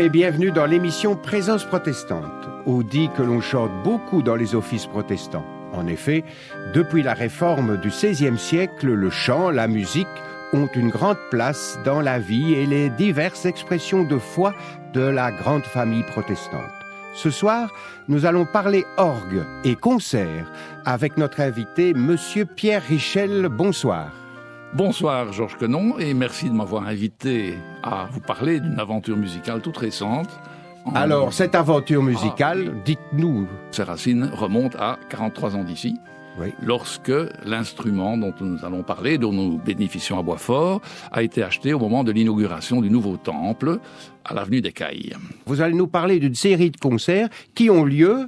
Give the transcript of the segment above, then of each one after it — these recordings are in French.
et bienvenue dans l'émission Présence protestante, où dit que l'on chante beaucoup dans les offices protestants. En effet, depuis la réforme du XVIe siècle, le chant, la musique ont une grande place dans la vie et les diverses expressions de foi de la grande famille protestante. Ce soir, nous allons parler orgue et concert avec notre invité, Monsieur Pierre Richel. Bonsoir. Bonsoir Georges Quenon et merci de m'avoir invité à vous parler d'une aventure musicale toute récente. Alors, cette aventure musicale, dites-nous. Ses racines remontent à 43 ans d'ici, oui, lorsque l'instrument dont nous allons parler, dont nous bénéficions à Boitsfort, a été acheté au moment de l'inauguration du nouveau temple à l'avenue des Cailles. Vous allez nous parler d'une série de concerts qui ont lieu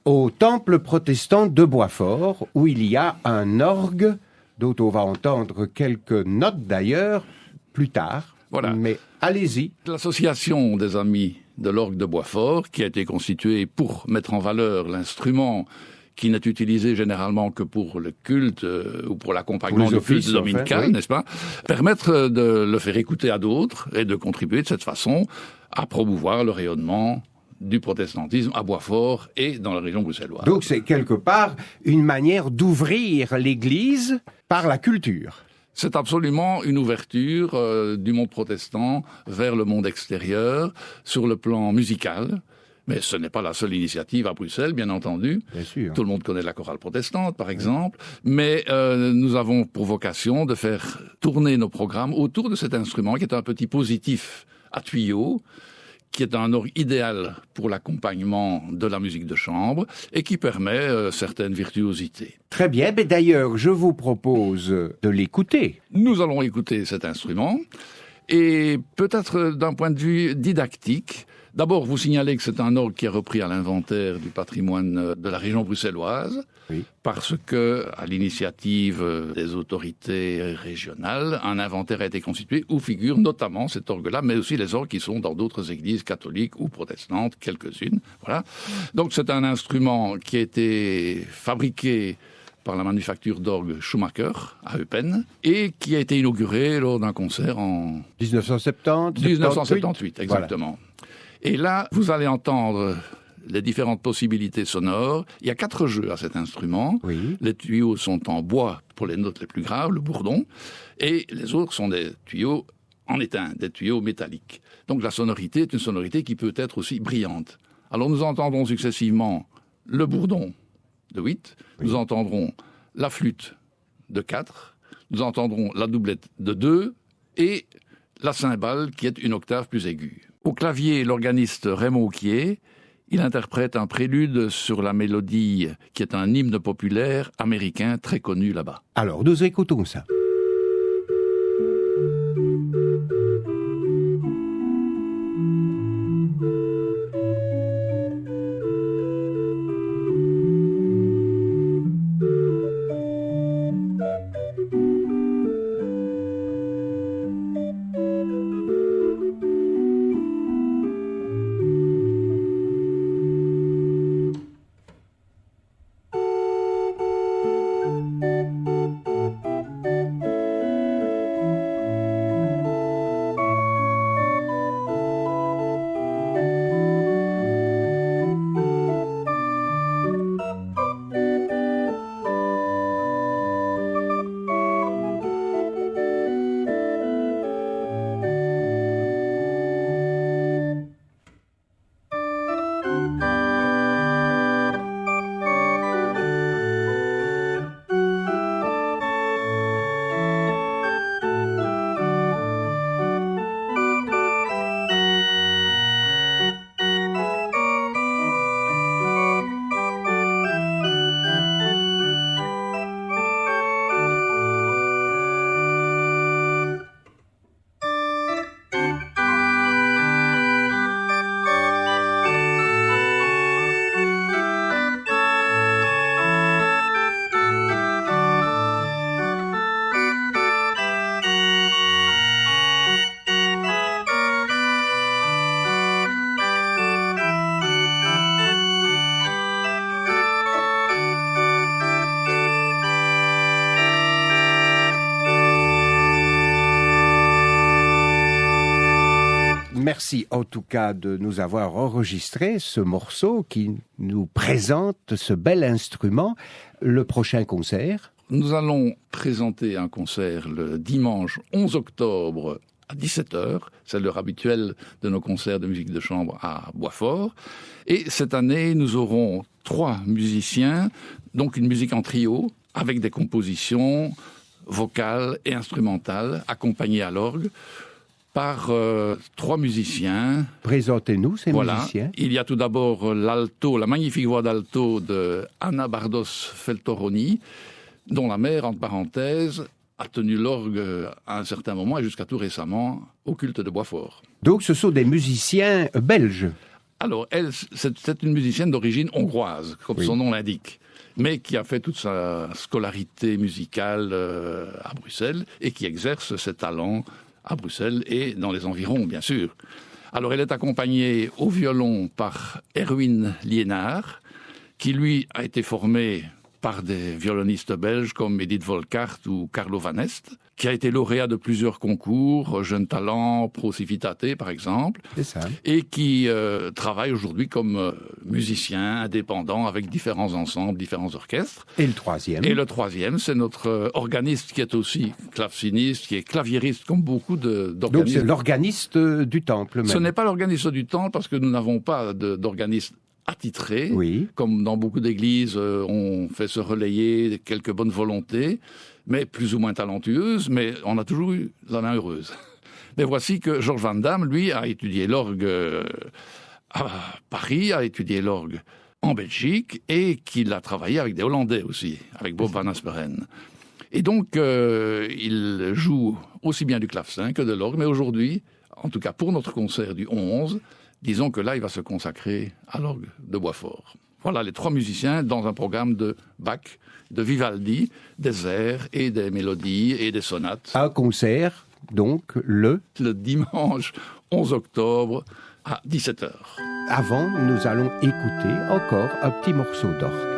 au temple protestant de Boitsfort, où il y a un orgue dont on va entendre quelques notes d'ailleurs plus tard. Voilà. Mais allez-y. L'association des amis de l'orgue de Boitsfort, qui a été constituée pour mettre en valeur l'instrument qui n'est utilisé généralement que pour le culte ou pour l'accompagnement du culte dominical, oui, n'est-ce pas, permettre de le faire écouter à d'autres et de contribuer de cette façon à promouvoir le rayonnement du protestantisme à Boitsfort et dans la région bruxelloise. Donc c'est quelque part une manière d'ouvrir l'Église par la culture. C'est absolument une ouverture du monde protestant vers le monde extérieur sur le plan musical. Mais ce n'est pas la seule initiative à Bruxelles, bien entendu. Bien sûr. Tout le monde connaît la chorale protestante, par exemple. Mais nous avons pour vocation de faire tourner nos programmes autour de cet instrument qui est un petit positif à tuyaux, qui est un orgue idéal pour l'accompagnement de la musique de chambre et qui permet certaines virtuosités. Très bien, mais d'ailleurs, je vous propose de l'écouter. Nous allons écouter cet instrument et peut-être d'un point de vue didactique, d'abord vous signaler que c'est un orgue qui est repris à l'inventaire du patrimoine de la région bruxelloise, oui, parce que, à l'initiative des autorités régionales, un inventaire a été constitué où figure notamment cet orgue-là, mais aussi les orgues qui sont dans d'autres églises catholiques ou protestantes, quelques-unes. Voilà. Donc c'est un instrument qui a été fabriqué par la manufacture d'orgue Schumacher à Eupen et qui a été inauguré lors d'un concert en 1978, exactement. Voilà. Et là, vous allez entendre les différentes possibilités sonores. Il y a 4 jeux à cet instrument. Oui. Les tuyaux sont en bois pour les notes les plus graves, le bourdon, et les autres sont des tuyaux en étain, des tuyaux métalliques. Donc la sonorité est une sonorité qui peut être aussi brillante. Alors nous entendrons successivement le bourdon de 8, oui, nous entendrons la flûte de 4, nous entendrons la doublette de 2 et la cymbale qui est une octave plus aiguë. Au clavier, l'organiste Raymond Quier, il interprète un prélude sur la mélodie qui est un hymne populaire américain très connu là-bas. Alors, nous écoutons ça. merci en tout cas de nous avoir enregistré ce morceau qui nous présente ce bel instrument. Le prochain concert? Nous allons présenter un concert le dimanche 11 octobre à 17h. C'est l'heure habituelle de nos concerts de musique de chambre à Boitsfort. Et cette année, nous aurons 3 musiciens, donc une musique en trio, avec des compositions vocales et instrumentales, accompagnées à l'orgue par 3 musiciens. Présentez-nous ces musiciens. Il y a tout d'abord l'alto, la magnifique voix d'alto de Anna Bardos Feltoroni, dont la mère, entre parenthèses, a tenu l'orgue à un certain moment et jusqu'à tout récemment au culte de Boitsfort. Donc ce sont des musiciens belges? Alors, elle, c'est une musicienne d'origine hongroise, comme son nom l'indique, mais qui a fait toute sa scolarité musicale à Bruxelles et qui exerce ses talents à Bruxelles et dans les environs, bien sûr. Alors, elle est accompagnée au violon par Erwin Liénard, qui, lui, a été formé par des violonistes belges comme Edith Volkart ou Carlo Van Est, qui a été lauréat de plusieurs concours, Jeune Talent, Pro Civitate par exemple, c'est ça. Et qui travaille aujourd'hui comme musicien indépendant avec différents ensembles, différents orchestres. Et le troisième? Et le troisième, c'est notre organiste qui est aussi claveciniste, qui est claviériste comme beaucoup d'organistes. Donc c'est l'organiste du temple même? Ce n'est pas l'organiste du temple parce que nous n'avons pas d'organiste attitré, comme dans beaucoup d'églises, on fait se relayer quelques bonnes volontés, mais plus ou moins talentueuses, mais on a toujours eu la main heureuse. Mais voici que Georges Van Damme, lui, a étudié l'orgue à Paris, a étudié l'orgue en Belgique, et qu'il a travaillé avec des Hollandais aussi, avec Bob Van Asperen. Et donc, il joue aussi bien du clavecin que de l'orgue, mais aujourd'hui, en tout cas pour notre concert du 11, disons que là, il va se consacrer à l'orgue de Boitsfort. Voilà les 3 musiciens dans un programme de Bach, de Vivaldi, des airs et des mélodies et des sonates. Un concert, donc, le dimanche 11 octobre à 17h. Avant, nous allons écouter encore un petit morceau d'orgue.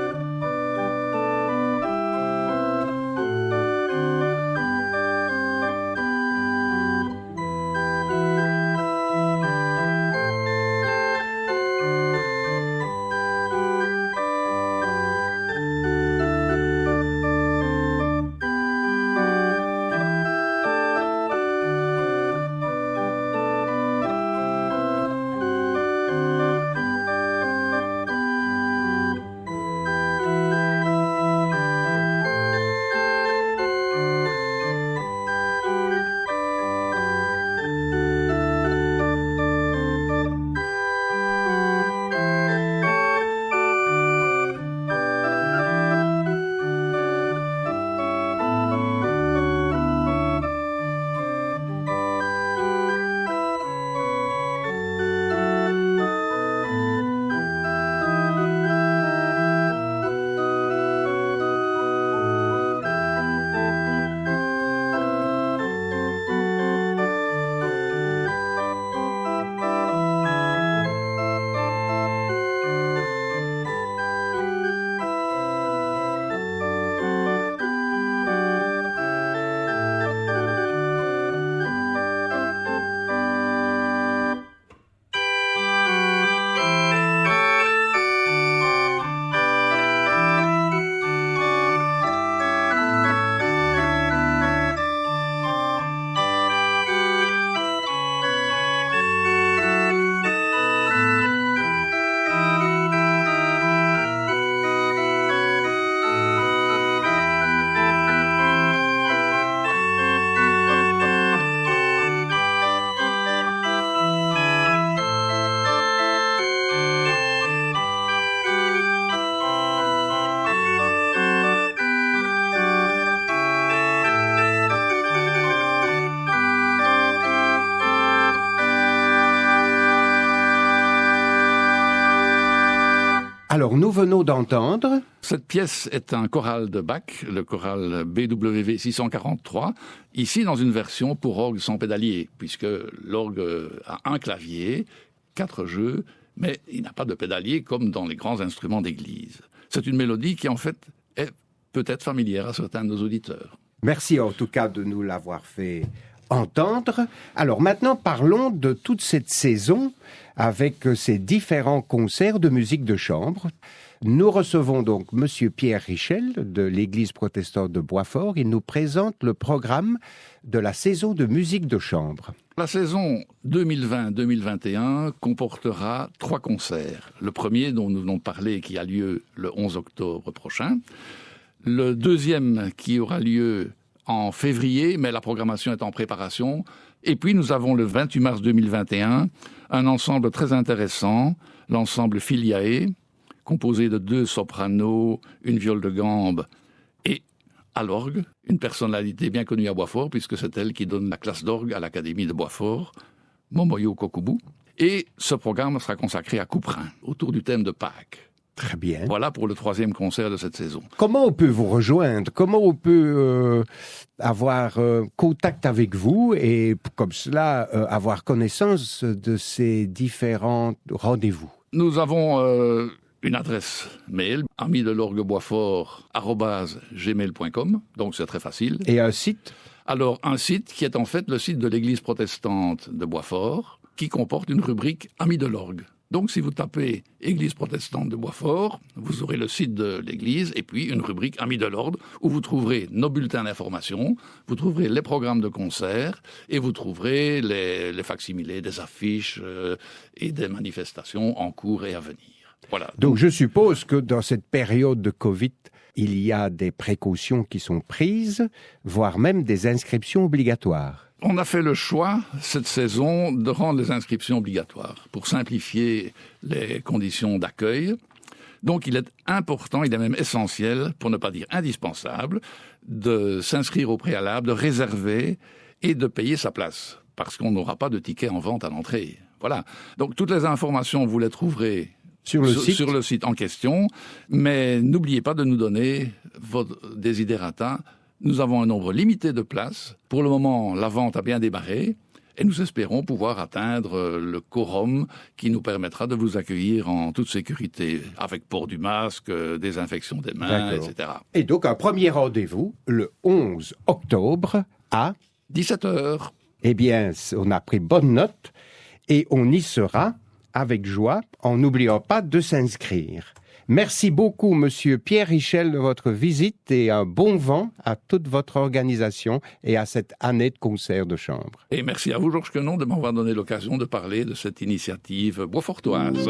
Alors, nous venons d'entendre... Cette pièce est un choral de Bach, le choral BWV 643, ici dans une version pour orgue sans pédalier, puisque l'orgue a un clavier, 4 jeux, mais il n'a pas de pédalier comme dans les grands instruments d'église. C'est une mélodie qui, en fait, est peut-être familière à certains de nos auditeurs. Merci en tout cas de nous l'avoir fait entendre. Alors maintenant, parlons de toute cette saison avec ces différents concerts de musique de chambre. Nous recevons donc Monsieur Pierre Richel de l'Église protestante de Boitsfort. Il nous présente le programme de la saison de musique de chambre. La saison 2020-2021 comportera 3 concerts. Le premier dont nous venons de parler qui a lieu le 11 octobre prochain. Le deuxième qui aura lieu en février, mais la programmation est en préparation. Et puis nous avons le 28 mars 2021, un ensemble très intéressant, l'ensemble Filiae, composé de 2 sopranos, une viole de gambe et à l'orgue, une personnalité bien connue à Boitsfort, puisque c'est elle qui donne la classe d'orgue à l'Académie de Boitsfort, Momoyo Kokubu. Et ce programme sera consacré à Couperin, autour du thème de Pâques. Très bien. Voilà pour le 3e concert de cette saison. Comment on peut vous rejoindre? Comment on peut avoir contact avec vous et comme cela avoir connaissance de ces différents rendez-vous? Nous avons une adresse mail, amidelorgueboisfort@gmail.com, donc c'est très facile. Et un site? Alors, un site qui est en fait le site de l'Église protestante de Boitsfort, qui comporte une rubrique Amis de l'orgue. Donc, si vous tapez Église protestante de Boitsfort, vous aurez le site de l'Église et puis une rubrique Amis de l'ordre où vous trouverez nos bulletins d'information, vous trouverez les programmes de concert et vous trouverez les facsimilés des affiches et des manifestations en cours et à venir. Voilà. Donc, je suppose que dans cette période de Covid, il y a des précautions qui sont prises, voire même des inscriptions obligatoires. On a fait le choix, cette saison, de rendre les inscriptions obligatoires pour simplifier les conditions d'accueil. Donc il est important, il est même essentiel, pour ne pas dire indispensable, de s'inscrire au préalable, de réserver et de payer sa place, parce qu'on n'aura pas de ticket en vente à l'entrée. Voilà. Donc toutes les informations, vous les trouverez sur le site en question, mais n'oubliez pas de nous donner votre desiderata. Nous avons un nombre limité de places. Pour le moment, la vente a bien démarré et nous espérons pouvoir atteindre le quorum qui nous permettra de vous accueillir en toute sécurité, avec port du masque, désinfection des mains, etc. Et donc un premier rendez-vous le 11 octobre à 17h. Eh bien, on a pris bonne note et on y sera avec joie en n'oubliant pas de s'inscrire. Merci beaucoup, Monsieur Pierre Richel, de votre visite et un bon vent à toute votre organisation et à cette année de concert de chambre. Et merci à vous, Georges Quenon, de m'avoir donné l'occasion de parler de cette initiative boisfortoise.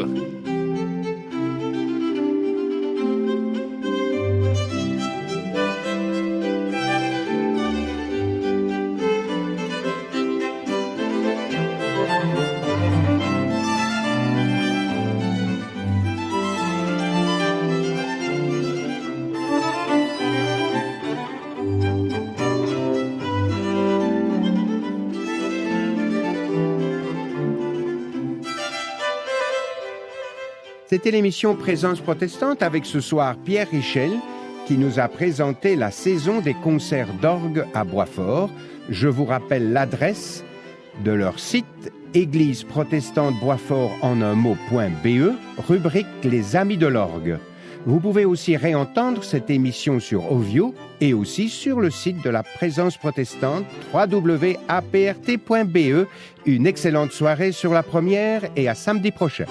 C'était l'émission Présence protestante avec ce soir Pierre Richel qui nous a présenté la saison des concerts d'orgue à Boitsfort. Je vous rappelle l'adresse de leur site Église protestante Boitsfort en un mot.be, rubrique Les Amis de l'orgue. Vous pouvez aussi réentendre cette émission sur Ovio et aussi sur le site de la Présence protestante www.aprt.be. Une excellente soirée sur la première et à samedi prochain.